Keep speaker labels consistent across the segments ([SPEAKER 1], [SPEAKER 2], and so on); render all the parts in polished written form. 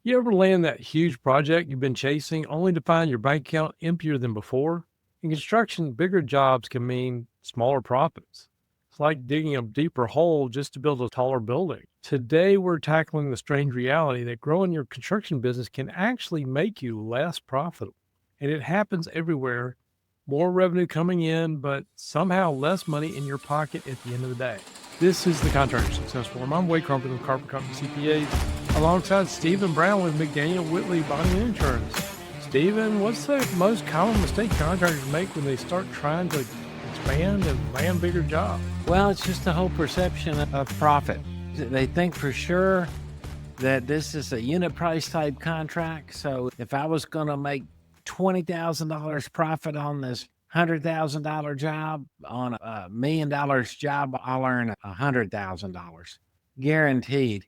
[SPEAKER 1] You ever land that huge project you've been chasing only to find your bank account emptier than before? In construction, bigger jobs can mean smaller profits. It's like digging a deeper hole just to build a taller building. Today, we're tackling the strange reality that growing your construction business can actually make you less profitable. And it happens everywhere. More revenue coming in, but somehow less money in your pocket at the end of the day. This is the Contractor Success Forum. I'm Wade Crumpet of Carpet Company CPAs, alongside Stephen Brown with McDaniel Whitley Bonding and Insurance. Stephen, what's the most common mistake contractors make when they start trying to expand and land bigger jobs?
[SPEAKER 2] Well, it's just the whole perception of profit. They think for sure that this is a unit price type contract. So if I was going to make $20,000 profit on this $100,000 job, on a $1 million job, I'll earn $100,000 guaranteed.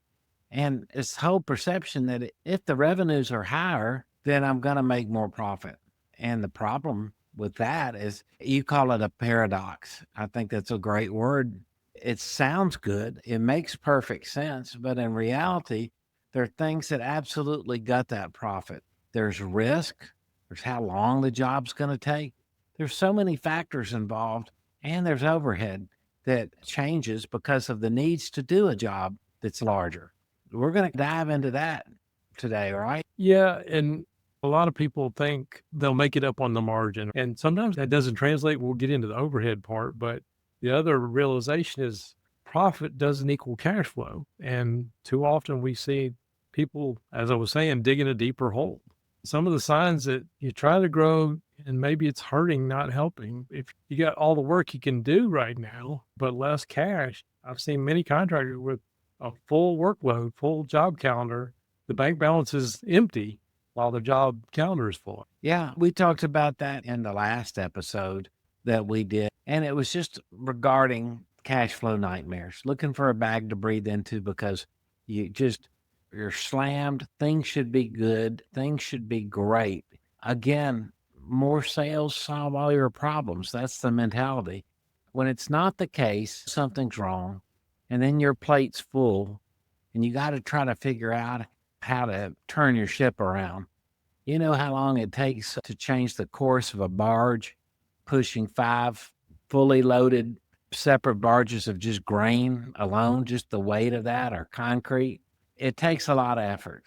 [SPEAKER 2] And it's the whole perception that if the revenues are higher, then I'm going to make more profit. And the problem with that is you call it a paradox. I think that's a great word. It sounds good. It makes perfect sense. But in reality, there are things that absolutely gut that profit. There's risk. There's how long the job's going to take. There's so many factors involved, and there's overhead that changes because of the needs to do a job that's larger. We're going to dive into that today, right?
[SPEAKER 1] Yeah, and a lot of people think they'll make it up on the margin, and sometimes that doesn't translate. We'll get into the overhead part, but the other realization is profit doesn't equal cash flow. And too often we see people, as I was saying, digging a deeper hole. Some of the signs that you try to grow and maybe it's hurting, not helping. If you got all the work you can do right now, but less cash, I've seen many contractors with a full workload, full job calendar. The bank balance is empty while the job calendar is full.
[SPEAKER 2] Yeah, we talked about that in the last episode that we did. And it was just regarding cash flow nightmares, looking for a bag to breathe into because you're slammed. Things should be good. Things should be great. Again, more sales solve all your problems. That's the mentality. When it's not the case, something's wrong. And then your plate's full and you got to try to figure out how to turn your ship around. You know how long it takes to change the course of a barge, pushing 5 fully loaded separate barges of just grain alone, just the weight of that, or concrete. It takes a lot of effort.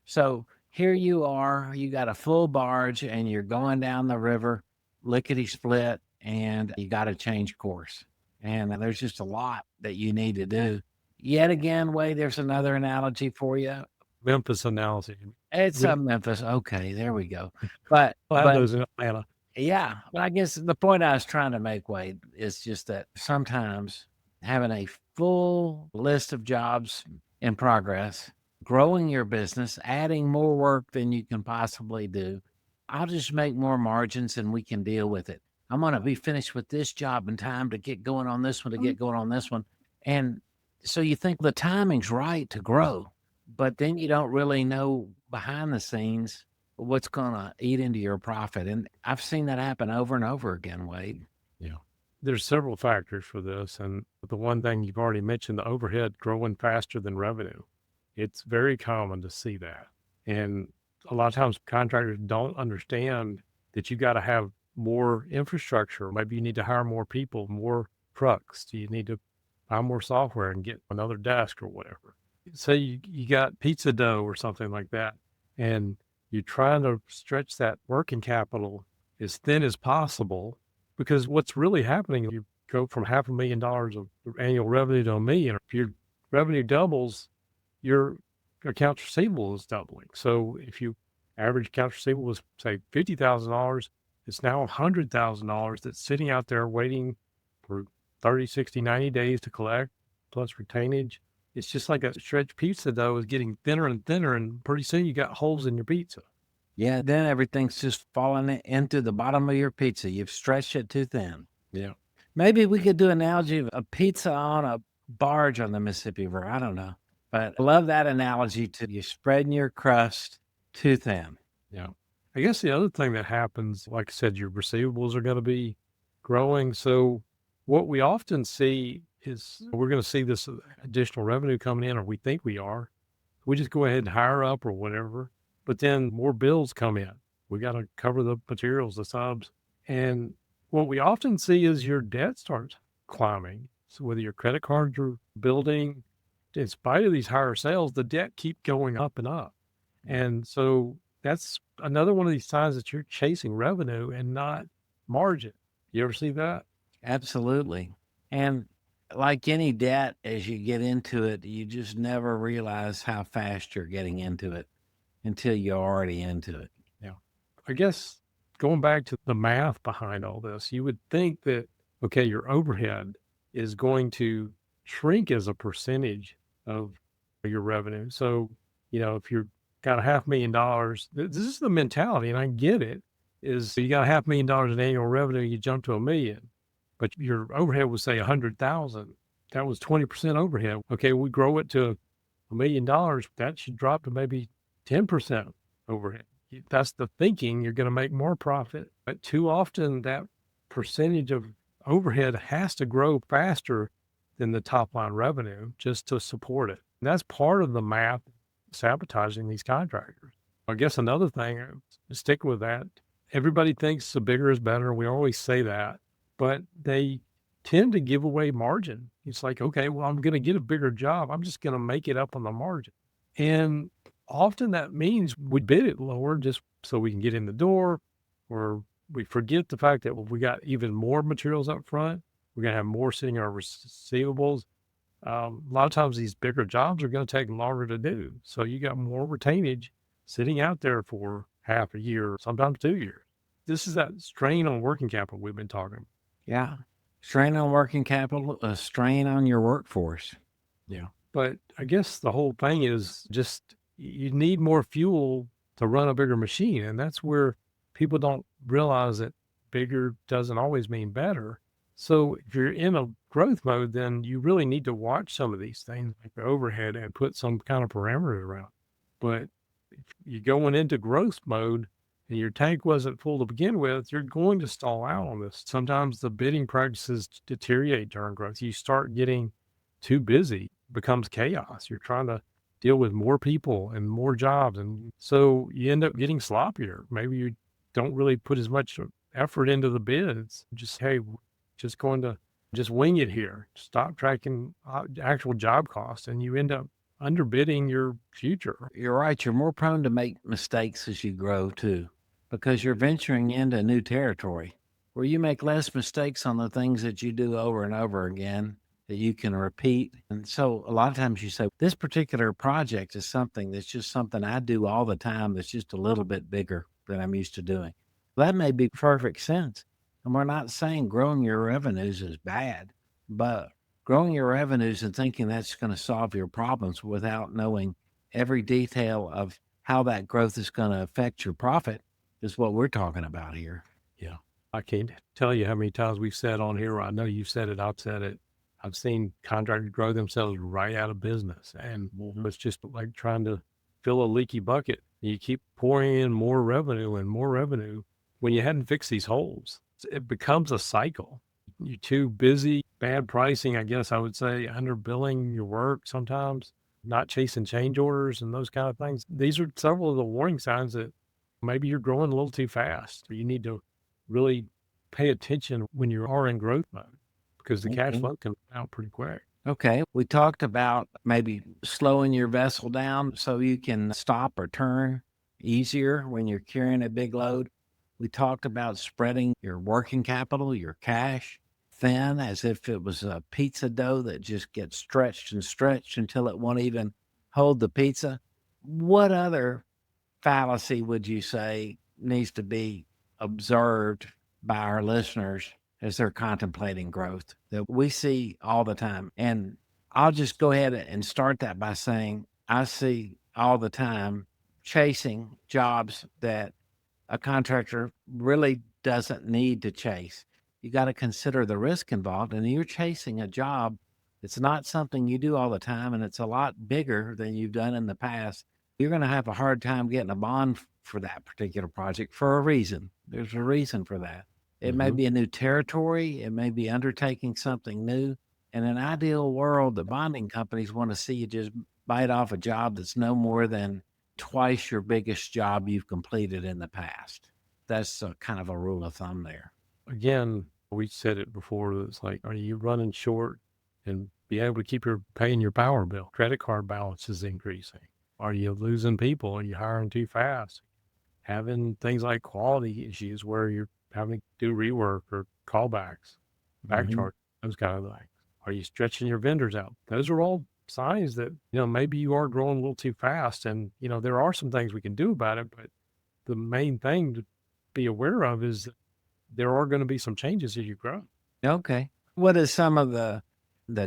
[SPEAKER 2] So here you are, you got a full barge and you're going down the river, lickety split, and you got to change course. And there's just a lot that you need to do. Yet again, Wade, there's another analogy for you.
[SPEAKER 1] Memphis analogy.
[SPEAKER 2] It's
[SPEAKER 1] We
[SPEAKER 2] Memphis. Okay, there we go. But
[SPEAKER 1] don't have those in Atlanta.
[SPEAKER 2] yeah, but I guess the point I was trying to make, Wade, is just that sometimes having a full list of jobs in progress, growing your business, adding more work than you can possibly do, I'll just make more margins and we can deal with it. I'm going to be finished with this job in time to get going on this one, to get going on this one. And so you think the timing's right to grow, but then you don't really know behind the scenes what's going to eat into your profit. And I've seen that happen over and over again, Wade.
[SPEAKER 1] Yeah. There's several factors for this. And the one thing you've already mentioned, the overhead growing faster than revenue. It's very common to see that. And a lot of times contractors don't understand that you got to have more infrastructure. Maybe you need to hire more people, more trucks. You need to buy more software and get another desk or whatever. Say you got pizza dough or something like that, and you're trying to stretch that working capital as thin as possible, because what's really happening, you go from $500,000 of annual revenue to $1 million. If your revenue doubles, your accounts receivable is doubling. So if you average accounts receivable was, say, $50,000, it's now $100,000 that's sitting out there waiting for 30, 60, 90 days to collect, plus retainage. It's just like a stretched pizza dough is getting thinner and thinner, and pretty soon you got holes in your pizza.
[SPEAKER 2] Yeah, then everything's just falling into the bottom of your pizza. You've stretched it too thin.
[SPEAKER 1] Yeah.
[SPEAKER 2] Maybe we could do an analogy of a pizza on a barge on the Mississippi River. I don't know. But I love that analogy to you spreading your crust too thin.
[SPEAKER 1] Yeah. I guess the other thing that happens, like I said, your receivables are going to be growing. So what we often see is we're going to see this additional revenue coming in, or we think we are, We just go ahead and hire up or whatever, but then more bills come in. We got to cover the materials, the subs. And what we often see is your debt starts climbing. So whether your credit cards are building, in spite of these higher sales, the debt keep going up and up. And so that's another one of these signs that you're chasing revenue and not margin. You ever see that?
[SPEAKER 2] Absolutely. And like any debt, as you get into it, you just never realize how fast you're getting into it until you're already into it.
[SPEAKER 1] Yeah. I guess going back to the math behind all this, you would think that, okay, your overhead is going to shrink as a percentage of your revenue. So, if you've got a $500,000, this is the mentality, and I get it, is you got a $500,000 in annual revenue, you jump to a million, but your overhead was say 100,000. That was 20% overhead. Okay, we grow it to $1 million, that should drop to maybe 10% overhead. That's the thinking. You're going to make more profit. But too often, that percentage of overhead has to grow faster than the top line revenue just to support it. And that's part of the math sabotaging these contractors. I guess another thing, stick with that. Everybody thinks the bigger is better. We always say that, but they tend to give away margin. It's like, okay, well, I'm going to get a bigger job. I'm just going to make it up on the margin. And often that means we bid it lower just so we can get in the door, or we forget the fact that we got even more materials up front. We're going to have more sitting in our receivables. A lot of times these bigger jobs are going to take longer to do. So you got more retainage sitting out there for half a year, sometimes 2 years. This is that strain on working capital we've been talking about.
[SPEAKER 2] Yeah. Strain on working capital, a strain on your workforce.
[SPEAKER 1] Yeah. But I guess the whole thing is just you need more fuel to run a bigger machine. And that's where people don't realize that bigger doesn't always mean better. So if you're in a growth mode, then you really need to watch some of these things like the overhead and put some kind of parameters around. But if you're going into growth mode and your tank wasn't full to begin with, you're going to stall out on this. Sometimes the bidding practices deteriorate during growth. You start getting too busy, becomes chaos. You're trying to deal with more people and more jobs. And so you end up getting sloppier. Maybe you don't really put as much effort into the bids. Just, hey, just going to just wing it here. Stop tracking actual job costs, and you end up underbidding your future.
[SPEAKER 2] You're right. You're more prone to make mistakes as you grow too, because you're venturing into new territory where you make less mistakes on the things that you do over and over again that you can repeat. And so a lot of times you say, this particular project is something that's just something I do all the time that's just a little bit bigger than I'm used to doing. That may be perfect sense. And we're not saying growing your revenues is bad, but growing your revenues and thinking that's going to solve your problems without knowing every detail of how that growth is going to affect your profit is what we're talking about here.
[SPEAKER 1] Yeah. I can't tell you how many times we've said on here, I know you've said it, I've said it. I've seen contractors grow themselves right out of business. And it's just like trying to fill a leaky bucket. You keep pouring in more revenue and more revenue when you hadn't fixed these holes. It becomes a cycle. You're too busy, bad pricing, I guess I would say, underbilling your work sometimes, not chasing change orders and those kind of things. These are several of the warning signs that maybe you're growing a little too fast. You need to really pay attention when you are in growth mode because the cash flow can come out pretty quick.
[SPEAKER 2] Okay. We talked about maybe slowing your vessel down so you can stop or turn easier when you're carrying a big load. We talked about spreading your working capital, your cash, thin as if it was a pizza dough that just gets stretched and stretched until it won't even hold the pizza. What other fallacy would you say needs to be observed by our listeners as they're contemplating growth that we see all the time? And I'll just go ahead and start that by saying I see all the time chasing jobs that a contractor really doesn't need to chase. You got to consider the risk involved, and you're chasing a job that's not something you do all the time, and it's a lot bigger than you've done in the past. You're going to have a hard time getting a bond for that particular project for a reason. There's a reason for that. It may be a new territory. It may be undertaking something new. In an ideal world, the bonding companies want to see you just bite off a job that's no more than twice your biggest job you've completed in the past. That's kind of a rule of thumb there.
[SPEAKER 1] Again, we said it before. It's like, are you running short and be able to keep paying your power bill? Credit card balance is increasing. Are you losing people? Are you hiring too fast? Having things like quality issues where you're having to do rework or callbacks, back
[SPEAKER 2] Mhm.
[SPEAKER 1] charge, those kind of things. Are you stretching your vendors out? Those are all signs that, maybe you are growing a little too fast. And, there are some things we can do about it, but the main thing to be aware of is that there are going to be some changes as you grow.
[SPEAKER 2] Okay. What is some of the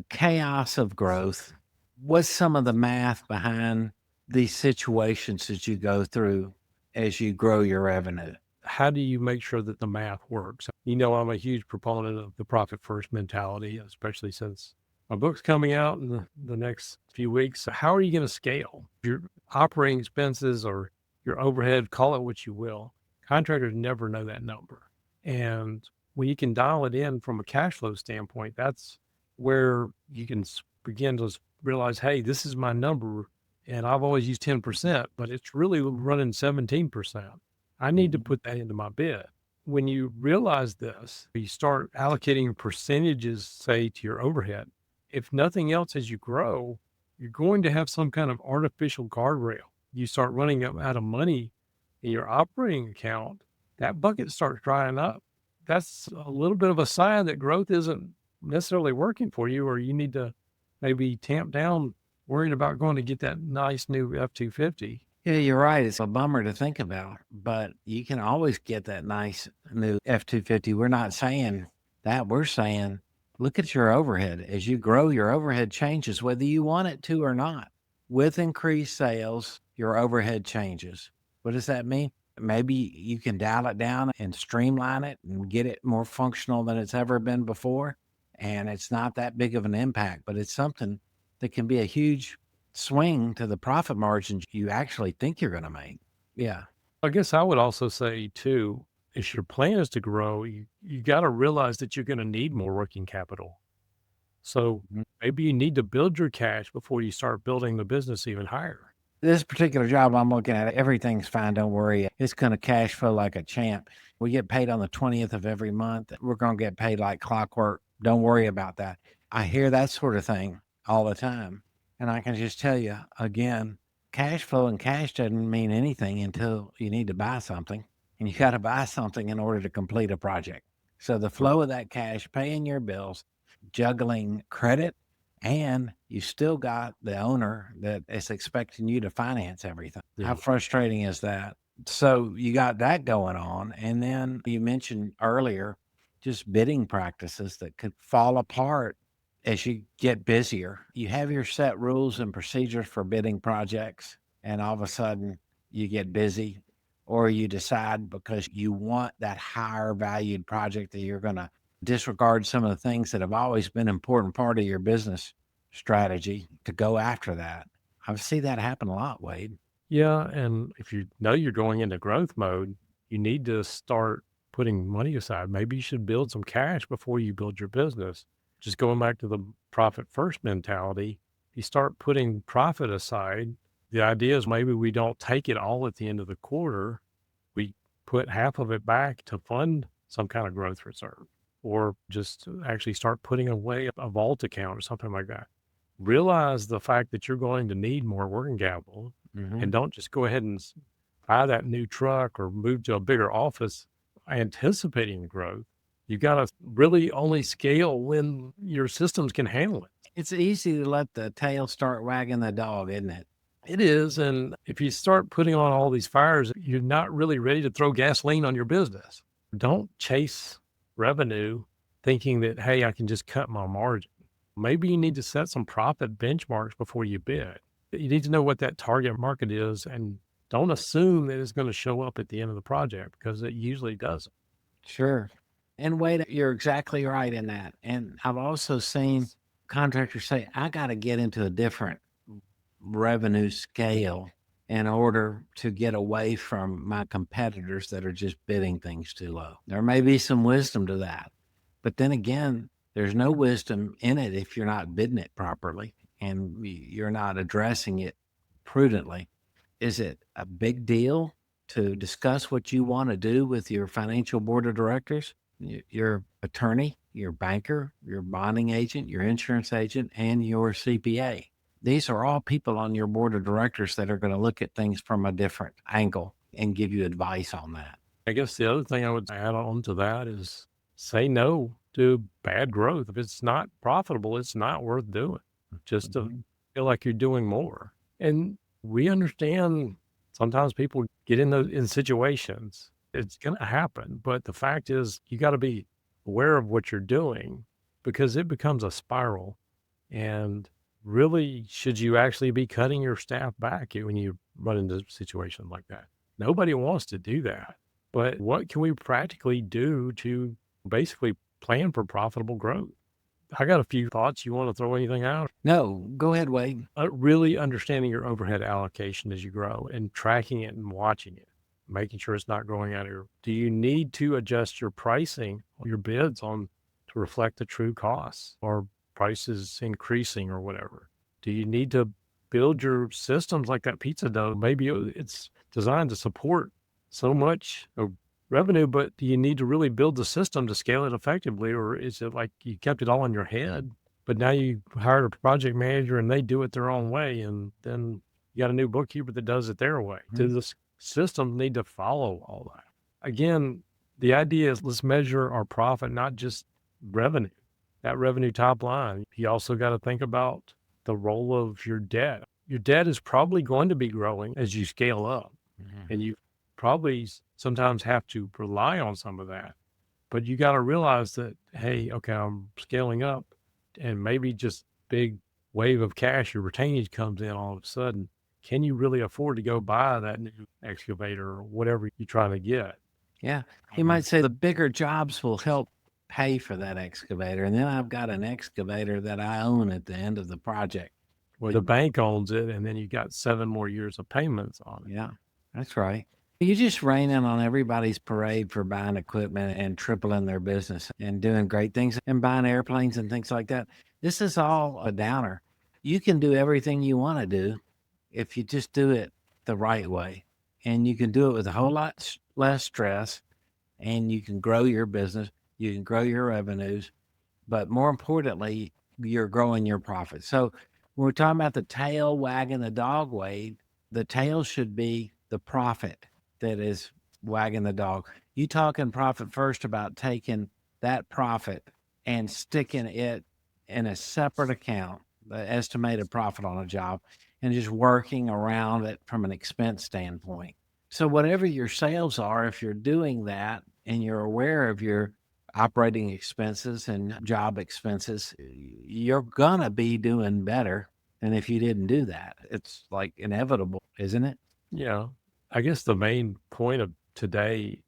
[SPEAKER 2] chaos of growth? What's some of the math behind these situations that you go through as you grow your revenue?
[SPEAKER 1] How do you make sure that the math works? I'm a huge proponent of the profit first mentality, especially since my book's coming out in the next few weeks. So how are you going to scale your operating expenses or your overhead? Call it what you will. Contractors never know that number. And when you can dial it in from a cash flow standpoint, that's where you can begin to realize, hey, this is my number. And I've always used 10%, but it's really running 17%. I need to put that into my bid. When you realize this, you start allocating percentages, say, to your overhead. If nothing else, as you grow, you're going to have some kind of artificial guardrail. You start running out of money in your operating account, that bucket starts drying up. That's a little bit of a sign that growth isn't necessarily working for you, or you need to maybe tamp down worrying about going to get that nice new F-250.
[SPEAKER 2] Yeah, you're right. It's a bummer to think about, but you can always get that nice new F-250. We're not saying that. We're saying, look at your overhead. As you grow, your overhead changes, whether you want it to or not. With increased sales, your overhead changes. What does that mean? Maybe you can dial it down and streamline it and get it more functional than it's ever been before. And it's not that big of an impact, but it's something that can be a huge swing to the profit margins you actually think you're going to make. Yeah.
[SPEAKER 1] I guess I would also say too, if your plan is to grow, you got to realize that you're going to need more working capital. So
[SPEAKER 2] Mhm.
[SPEAKER 1] maybe you need to build your cash before you start building the business even higher.
[SPEAKER 2] This particular job I'm looking at, everything's fine. Don't worry. It's going to cash flow like a champ. We get paid on the 20th of every month. We're going to get paid like clockwork. Don't worry about that. I hear that sort of thing all the time. And I can just tell you again, cash flow and cash doesn't mean anything until you need to buy something. And you got to buy something in order to complete a project. So the flow of that cash, paying your bills, juggling credit, and you still got the owner that is expecting you to finance everything. How
[SPEAKER 1] Yeah.
[SPEAKER 2] frustrating is that? So you got that going on. And then you mentioned earlier just bidding practices that could fall apart as you get busier. You have your set rules and procedures for bidding projects, and all of a sudden you get busy, or you decide because you want that higher valued project that you're going to disregard some of the things that have always been an important part of your business strategy to go after that. I've seen that happen a lot, Wade.
[SPEAKER 1] Yeah. And if you know you're going into growth mode, you need to start putting money aside. Maybe you should build some cash before you build your business. Just going back to the profit first mentality, you start putting profit aside. The idea is maybe we don't take it all at the end of the quarter. We put half of it back to fund some kind of growth reserve, or just actually start putting away a vault account or something like that. Realize the fact that you're going to need more working capital,
[SPEAKER 2] Mm-hmm.
[SPEAKER 1] and don't just go ahead and buy that new truck or move to a bigger office anticipating growth. You got to really only scale when your systems can handle it.
[SPEAKER 2] It's easy to let the tail start wagging the dog, isn't it?
[SPEAKER 1] It is. And if you start putting on all these fires, you're not really ready to throw gasoline on your business. Don't chase revenue thinking that, hey, I can just cut my margin. Maybe you need to set some profit benchmarks before you bid. You need to know what that target market is, and don't assume that it's going to show up at the end of the project, because it usually doesn't.
[SPEAKER 2] Sure. And Wade, you're exactly right in that. And I've also seen contractors say, I got to get into a different revenue scale in order to get away from my competitors that are just bidding things too low. There may be some wisdom to that. But then again, there's no wisdom in it if you're not bidding it properly. and you're not addressing it prudently, is it a big deal to discuss what you want to do with your financial board of directors, your attorney, your banker, your bonding agent, your insurance agent, and your CPA? These are all people on your board of directors that are going to look at things from a different angle and give you advice on that.
[SPEAKER 1] I guess the other thing I would add on to that is say no to bad growth. If it's not profitable, it's not worth doing just to feel like you're doing more. And we understand sometimes people get in those in situations. It's going to happen. But the fact is, you got to be aware of what you're doing because it becomes a spiral. And really, should you actually be cutting your staff back when you run into a situation like that? Nobody wants to do that. But what can we practically do to basically plan for profitable growth? I got a few thoughts. You want to throw anything out?
[SPEAKER 2] No, go ahead, Wade.
[SPEAKER 1] Really understanding your overhead allocation as you grow and tracking it and watching it, making sure it's not growing out of your. Do you need to adjust your pricing, your bids on to reflect the true costs or prices increasing or whatever? Do you need to build your systems like that pizza dough? Maybe it's designed to support so much of revenue, but do you need to really build the system to scale it effectively? Or is it like you kept it all in your head, but now you hired a project manager and they do it their own way, and then you got a new bookkeeper that does it their way? Do the systems need to follow all that? Again, the idea is let's measure our profit, not just revenue, that revenue top line. You also got to think about the role of your debt. Your debt is probably going to be growing as you scale up, and you probably sometimes have to rely on some of that. But you got to realize that, hey, okay, I'm scaling up, and maybe just big wave of cash, your retainage comes in all of a sudden. Can you really afford to go buy that new excavator or whatever you're trying to get?
[SPEAKER 2] Yeah. You might say the bigger jobs will help pay for that excavator. And then I've got an excavator that I own at the end of the project.
[SPEAKER 1] Well, the bank owns it, and then you got 7 more years of payments on it.
[SPEAKER 2] Yeah, that's right. You just rain in on everybody's parade for buying equipment and tripling their business and doing great things and buying airplanes and things like that. This is all a downer. You can do everything you want to do if you just do it the right way. And you can do it with a whole lot less stress, and you can grow your business, you can grow your revenues, but more importantly, you're growing your profits. So when we're talking about the tail wagging the dog, Wade, the tail should be the profit that is wagging the dog. You talking profit first about taking that profit and sticking it in a separate account, the estimated profit on a job, and just working around it from an expense standpoint. So whatever your sales are, if you're doing that and you're aware of your operating expenses and job expenses, you're gonna be doing better than if you didn't do that. It's like inevitable, isn't it?
[SPEAKER 1] Yeah. I guess the main point of today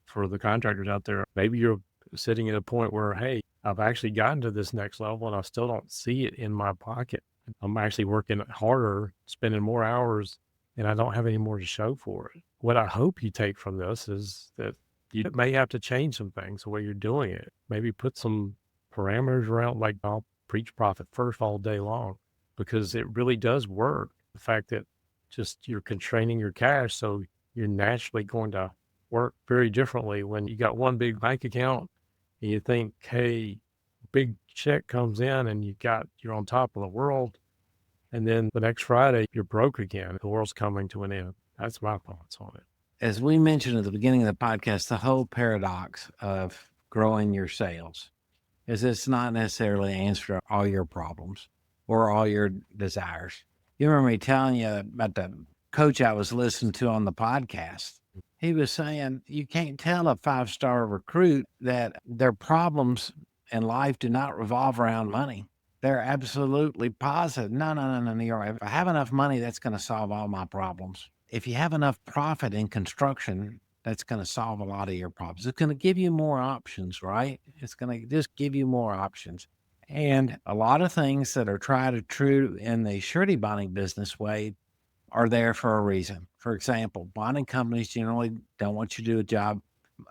[SPEAKER 1] for the contractors out there, maybe you're sitting at a point where, hey, I've actually gotten to this next level and I still don't see it in my pocket. I'm actually working harder, spending more hours, and I don't have any more to show for it. What I hope you take from this is that you may have to change some things the way you're doing it. Maybe put some parameters around, like I'll preach profit first all day long because it really does work. The fact that just you're constraining your cash, so you're naturally going to work very differently when you got one big bank account and you think, hey, big check comes in and you're on top of the world, and then the next Friday you're broke again. The world's coming to an end. That's my thoughts on it.
[SPEAKER 2] As we mentioned at the beginning of the podcast, the whole paradox of growing your sales is it's not necessarily answer all your problems or all your desires. You remember me telling you about the coach I was listening to on the podcast. He was saying you can't tell a 5-star recruit that their problems in life do not revolve around money. They're absolutely positive. No. You're right. If I have enough money, that's going to solve all my problems. If you have enough profit in construction, that's going to solve a lot of your problems. It's going to give you more options, right? It's going to just give you more options. And a lot of things that are tried and true in the surety bonding business way are there for a reason. For example, bonding companies generally don't want you to do a job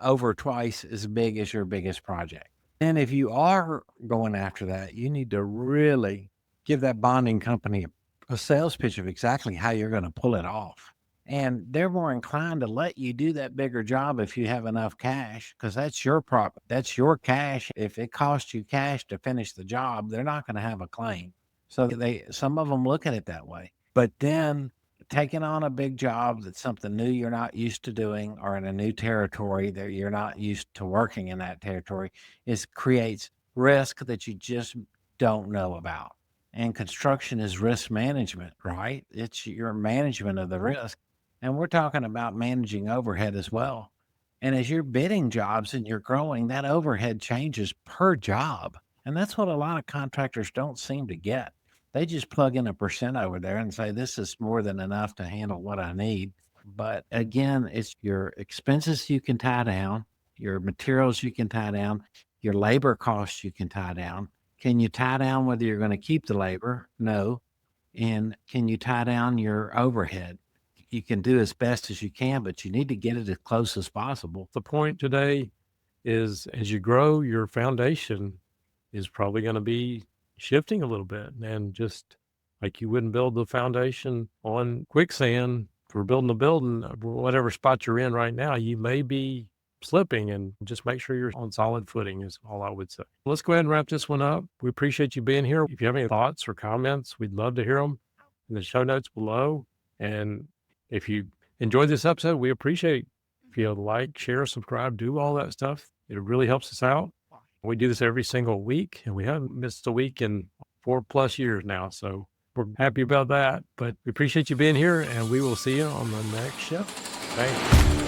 [SPEAKER 2] over twice as big as your biggest project. And if you are going after that, you need to really give that bonding company a sales pitch of exactly how you're going to pull it off. And they're more inclined to let you do that bigger job if you have enough cash, because that's your profit. That's your cash. If it costs you cash to finish the job, they're not going to have a claim. So some of them look at it that way. But then taking on a big job that's something new you're not used to doing, or in a new territory that you're not used to working in that territory, creates risk that you just don't know about. And construction is risk management, right? It's your management of the risk. And we're talking about managing overhead as well. And as you're bidding jobs and you're growing, that overhead changes per job. And that's what a lot of contractors don't seem to get. They just plug in a percent over there and say, this is more than enough to handle what I need. But again, it's your expenses you can tie down, your materials you can tie down, your labor costs you can tie down. Can you tie down whether you're going to keep the labor? No. And can you tie down your overhead? You can do as best as you can, but you need to get it as close as possible.
[SPEAKER 1] The point today is as you grow, your foundation is probably going to be shifting a little bit. And just like you wouldn't build the foundation on quicksand for building a building, whatever spot you're in right now, you may be slipping, and just make sure you're on solid footing is all I would say. Let's go ahead and wrap this one up. We appreciate you being here. If you have any thoughts or comments, we'd love to hear them in the show notes below. And if you enjoyed this episode, we appreciate if you like, share, subscribe, do all that stuff. It really helps us out. We do this every single week, and we haven't missed a week in 4+ years now. So we're happy about that. But we appreciate you being here, and we will see you on the next show. Thanks.